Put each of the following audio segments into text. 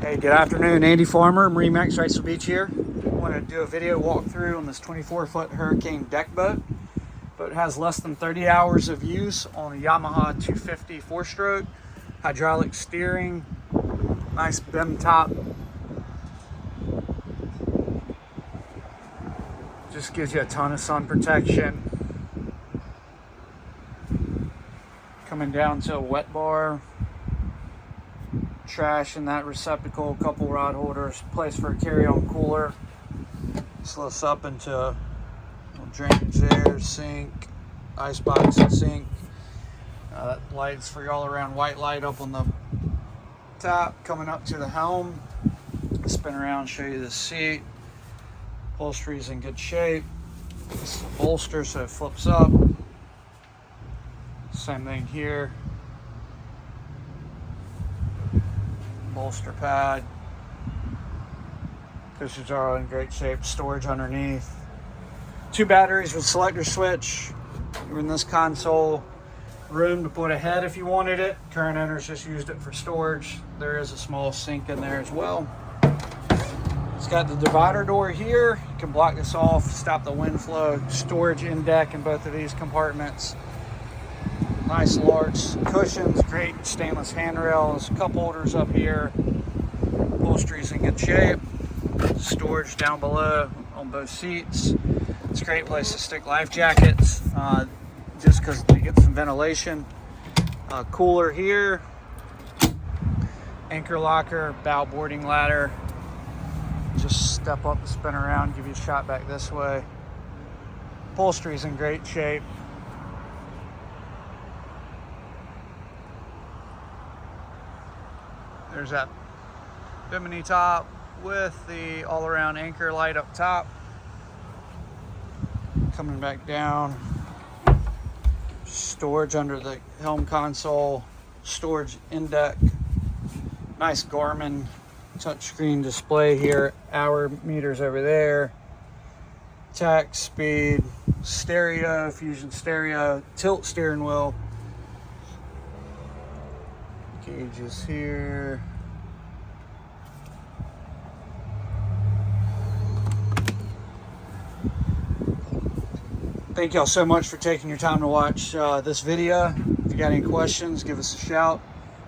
Hey, good afternoon. Andy Farmer, MarineMax Wrightsville Beach here. I want to do a video walkthrough on this 24-foot Hurricane deck boat. Boat has less than 30 hours of use on a Yamaha 250 4-stroke, hydraulic steering, nice bim top. Just gives you a ton of sun protection. Coming down to a wet bar. Trash in that receptacle, a couple rod holders, place for a carry-on cooler. This lifts up into a drainage there, sink, icebox and sink. That light's for your all-around white light up on the top. Coming up to the helm, spin around, show you the seat. Upholstery's in good shape. This is a bolster, so it flips up. Same thing here. Bolster pad. Cushions are all in great shape. Storage underneath. 2 batteries with selector switch. You're in this console. Room to put a head if you wanted it. Current owners just used it for storage. There is a small sink in there as well. It's got the divider door here. You can block this off, stop the wind flow. Storage in deck in both of these compartments. Nice large cushions, great stainless handrails, cup holders up here. Upholstery's in good shape. Storage down below on both seats. It's a great place to stick life jackets, just because you get some ventilation. Cooler here. Anchor locker, bow boarding ladder. Just step up, spin around, give you a shot back this way. Upholstery's in great shape. There's that bimini top with the all-around anchor light up top. Coming back down. Storage under the helm console. Storage in deck. Nice Garmin touchscreen display here. Hour meters over there. Tack, speed, stereo, fusion stereo, tilt steering wheel. Gauges here. Thank y'all so much for taking your time to watch this video. If you got any questions, give us a shout.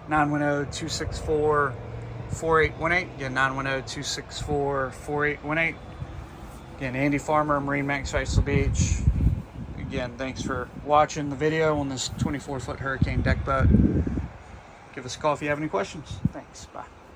910-264-4818. Again, 910-264-4818. Again, Andy Farmer, MarineMax Wrightsville Beach. Again, thanks for watching the video on this 24-foot Hurricane deck boat. Give us a call if you have any questions. Thanks. Bye.